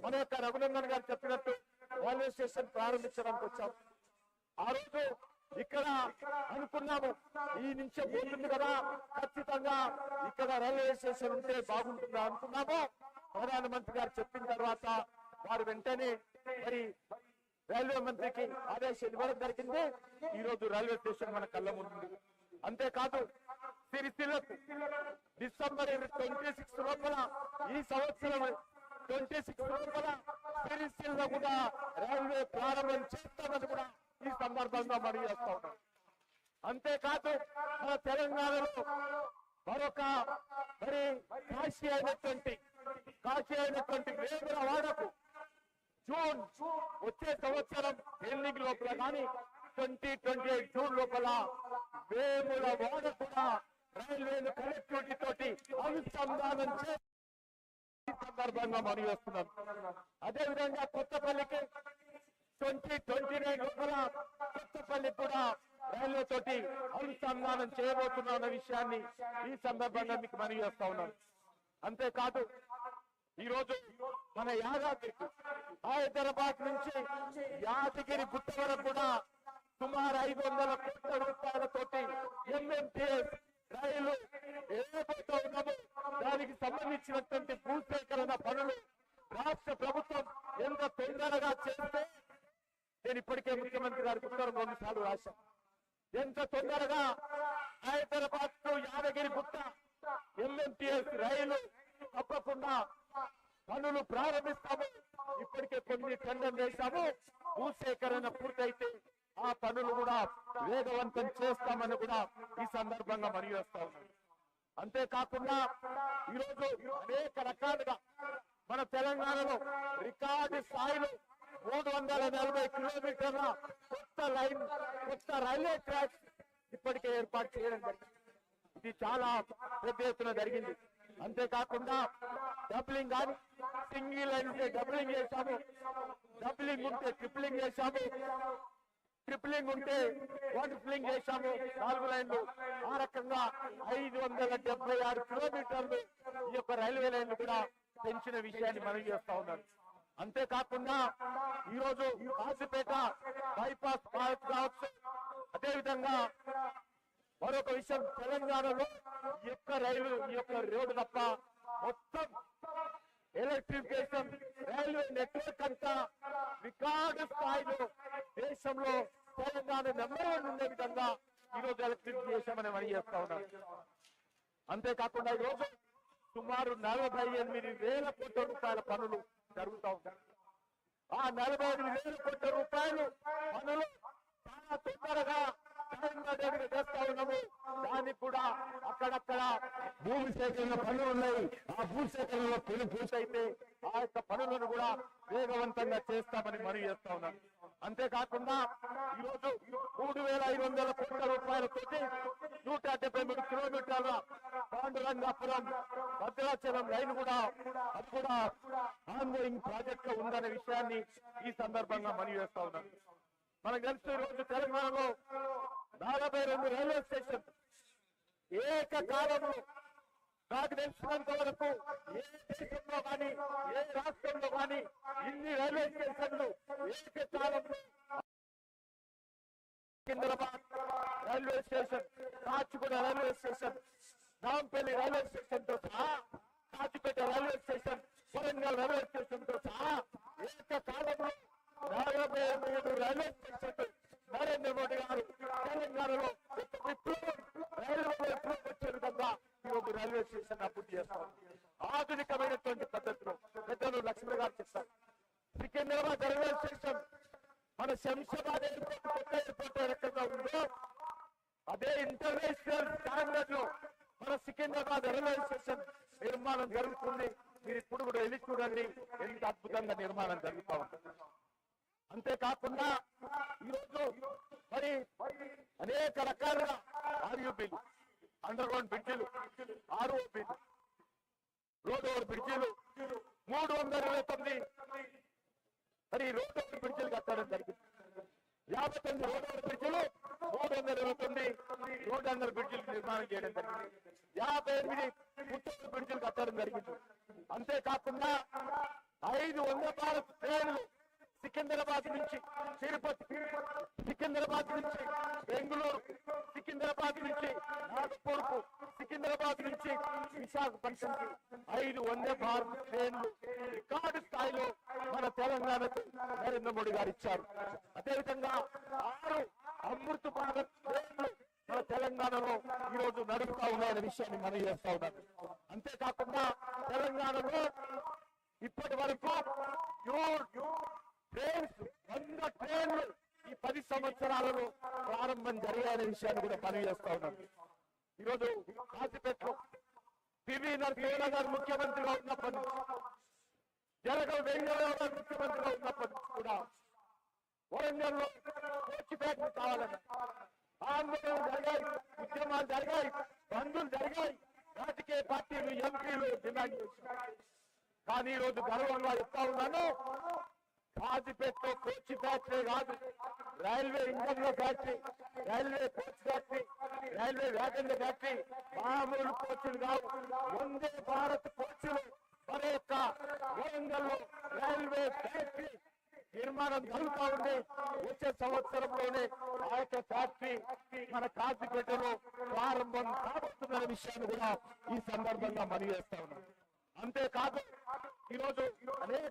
మన యొక్క రఘునందన్ గారు చెప్పినట్టు రైల్వే స్టేషన్ ప్రారంభించడానికి వచ్చాం. ఆ రోజు ఇక్కడ అనుకున్నాము ఈ నుంచి పోతుంది కదా, ఖచ్చితంగా ఇక్కడ రైల్వే స్టేషన్ ఉంటే బాగుంటుందా అనుకున్నాము. ప్రధానమంత్రి గారు చెప్పిన తర్వాత వారు వెంటనే మరి రైల్వే మంత్రికి ఆదేశాలు ఇవ్వడం జరిగింది. ఈ రోజు రైల్వే స్టేషన్ మన కళ్ళ ముందు. అంతేకాదు సిరిసిల్లకు డిసెంబర్ 26 లోపల, ఈ సంవత్సరం 26 లోపల సిరిసిల్ల కూడా రైల్వే ప్రారంభం చేస్తామని కూడా ఈ సందర్భంగా మనం చేస్తా ఉన్నాం. అంతేకాదు మన తెలంగాణలో మరొక మరి కాశీ అయినటువంటి వేములవాడకు జూన్ వచ్చే సంవత్సరం ఎండింగ్ లోపల కానీ 2028 జూన్ లోపల వేములవాడ కూడా రైల్వేలు కనెక్టివిటీ తోటి అనుసంధానం చేసి ఈ సందర్భంగా మనం చేస్తున్నాం. అదేవిధంగా కొత్తపల్లికి 2029 లోపల కొత్తపల్లి కూడా రైల్వే తోటి అనుసంధానం చేయబోతున్నా అన్న విషయాన్ని ఈ సందర్భంగా మీకు మనం చేస్తా ఉన్నాను. అంతేకాదు ఈ రోజు మన యాదాద్రికి హైదరాబాద్ నుంచి యాదగిరి గుట్ట వరకు కూడా సుమారు 500 కోట్ల రూపాయలతోటి ఎంఎంటీఎస్ రైలు ఏదైతే ఉన్నామో దానికి సంబంధించినటువంటి భూసేకరణ పనులు రాష్ట్ర ప్రభుత్వం ఎంత తొందరగా చేస్తే, నేను ఇప్పటికే ముఖ్యమంత్రి గారికి ఉత్తరం 2 సార్లు రాశాను. ఎంత తొందరగా హైదరాబాద్ టు యాదగిరి గుట్ట ఎంఎంటీఎస్ రైలు తప్పకుండా పనులు ప్రారంభిస్తాము. ఇప్పటికే కొన్ని టెండర్లు వేశాము. భూసేకరణ పూర్తయితే ఆ పనులు కూడా వేగవంతం చేస్తామని కూడా ఈ సందర్భంగా మనం చేస్తా ఉన్నాం. అంతేకాకుండా ఈరోజు అనేక రకాలుగా మన తెలంగాణలో రికార్డు స్థాయిలో 340 కిలోమీటర్ల కొత్త రైల్వే ట్రాక్ ఇప్పటికే ఏర్పాటు చేయడం జరిగింది. ఇది చాలా పెద్ద ఎత్తున జరిగింది. అంతేకాకుండా డబ్లింగ్ కానీ సింగిల్ లైన్ ఉంటే డబ్లింగ్ చేశాము, డబ్లింగ్ ఉంటే ట్రిప్లింగ్ చేశాము, ట్రిప్లింగ్ ఉంటే క్వాడ్రిప్లింగ్ చేశాము, 4 లైన్లు. ఆ రకంగా 576 కిలోమీటర్లు ఈ యొక్క రైల్వే లైన్లు కూడా పెంచిన విషయాన్ని మనం చేస్తా ఉన్నాం. అంతేకాకుండా ఈరోజు కాసిపేట బైపాస్ కావచ్చు. అదేవిధంగా మరొక విషయం, తెలంగాణలో ఈ యొక్క రోడ్డు తప్ప మొత్తం ఎలక్ట్రిఫికేషన్ రైల్వే నెట్వర్క్ అంతా రికార్డు స్థాయిలో దేశంలో తెలంగాణ నెంబర్ 1 ఉండే విధంగా ఈరోజు ఎలక్ట్రిఫికేషన్ అని మనం చేస్తా ఉన్నాం. అంతేకాకుండా ఈరోజు సుమారు 48,000 కోట్ల రూపాయల పనులు జరుగుతూ ఉంటాయి. ఆ 48,000 కోట్ల రూపాయలు పనులు చాలా తొందరగా చేస్తా ఉన్నాము. దానికి కూడా అక్కడక్కడ భూమి సేకరణ పనులు ఉన్నాయి. ఆ భూమి సేకరణలో పూర్తయితే ఆ యొక్క పనులను కూడా వేగవంతంగా చేస్తామని మనం చేస్తా ఉన్నాం. అంతేకాకుండా ఈరోజు 3,500 కోట్ల రూపాయలతోటి 173 కిలోమీటర్ల పాండురంగాపురం భద్రాచలం లైన్ కూడా అది కూడా ఆన్గోయింగ్ ప్రాజెక్ట్ గా ఉందనే విషయాన్ని ఈ సందర్భంగా మనం చేస్తా ఉన్నాం. మనకు తెలుసు ఈరోజు తెలంగాణలో 42 రైల్వే స్టేషన్ ఏకకాలంలో, నాకు తెలిసినంత వరకు ఏ దేశంలో కానీ ఏ రాష్ట్రంలో కానీ ఇన్ని రైల్వే స్టేషన్లు ఏకకాలంలో, Secunderabad railway station, Kacheguda railway station, Nampally railway station తో సహా, Kachipeta railway station, Warangal railway station తో సహా ఏకకాలంలో 43 రైల్వే స్టేషన్లు నరేంద్ర మోడీ గారు తెలంగాణలో రైల్వే వచ్చే విధంగా ఈరోజు రైల్వే స్టేషన్ అభివృద్ధి చేస్తారు. ఆధునికమైనటువంటి పద్ధతిలో పెద్దలు లక్ష్మణ్ గారు చెప్తారు. సికింద్రాబాద్ రైల్వే స్టేషన్ మన శంషాబాద్ ఎయిర్పోర్ట్ కొత్త ఎయిర్పోర్ట్ ఏ రకంగా ఉందో అదే ఇంటర్నేషనల్ స్టాండర్డ్ లో మన సికింద్రాబాద్ రైల్వే స్టేషన్ నిర్మాణం జరుగుతుంది. మీరు ఇప్పుడు కూడా వెళ్ళి చూడండి ఎంత అద్భుతంగా నిర్మాణం జరుగుతూ ఉంటుంది. అంతేకాకుండా ఈరోజు మరి అనేక రకాలుగా ఆర్యూబీలు, అండర్ గ్రౌండ్ బ్రిడ్జిలు, ఆర్ఓబీలు, రోడ్ ఓవర్ బ్రిడ్జిలు 329 మరి రోడ్ ఓవర్ బ్రిడ్జిలు కట్టడం జరిగింది. 59 రోడ్ ఓవర్ బ్రిడ్జిలు, 329 రోడ్ అండర్ బ్రిడ్జిలు నిర్మాణం చేయడం జరిగింది. 58 పుత్తూరు బ్రిడ్జిలు కట్టడం జరిగింది. అంతేకాకుండా 5 వందే భారత్ ట్రైన్లు సికింద్రాబాద్ నుంచి తిరుపతి, సికింద్రాబాద్ నుంచి బెంగళూరు, సికింద్రాబాద్ నుంచి నాగపూర్కు, సికింద్రాబాద్ నుంచి విశాఖపట్నంకి 5 వందే భారత్ ట్రైన్లు రికార్డు స్థాయిలో మన తెలంగాణకు నరేంద్ర మోడీ గారు ఇచ్చారు. అదేవిధంగా 6 అమృత్ భారత్ ట్రైన్లు మన తెలంగాణలో ఈ రోజు నడుపుతా ఉన్నాయనే విషయాన్ని మనం చేస్తా ఉన్నాం. అంతేకాకుండా తెలంగాణలో ఇప్పటి వరకు ట్రైన్స్ 100 ట్రైన్లు ఈ 10 సంవత్సరాలలో ప్రారంభం జరిగాయనే విషయాన్ని కూడా పని చేస్తా ఉన్నాం. ఈరోజు కాశీపేటలో పివి నరసింహరావు గారు ముఖ్యమంత్రిగా ఉన్నప్పటి నుంచి, జలగం వెంకటరావు గారు ముఖ్యమంత్రిగా ఉన్నప్పటి నుంచి కూడా వరంగల్లో కోచి ఫ్యాక్టరీ కావాలని ఆందోళనలు జరిగాయి, ఉద్యమాలు జరిగాయి, బంధులు జరిగాయి, రాజకీయ పార్టీలు ఎంపీలు డిమాండ్ చేశారు. కానీ ఈ రోజు గర్వంగా చెప్తా ఉన్నాను, కాజీపేటలో కోచి ఫ్యాక్టరీ కాదు, రైల్వే ఇంజన్ల factory, railway coach factory, railway వ్యాగన్ల ఫ్యాక్టరీ, మామూలు కోచ్లు కావు, వందే భారత్ కోచ్లు మన యొక్క వరంగల్లో రైల్వే ఫ్యాక్టరీ నిర్మాణం జరుగుతూ ఉంది. వచ్చే సంవత్సరంలోనే ఆ యొక్క ఫ్యాక్టరీ మన కాజీపేటలో ప్రారంభం కాబోతుందనే విషయాన్ని కూడా ఈ సందర్భంగా మనవి చేస్తా ఉన్నాం. అంతేకాదు ఈరోజు అనేక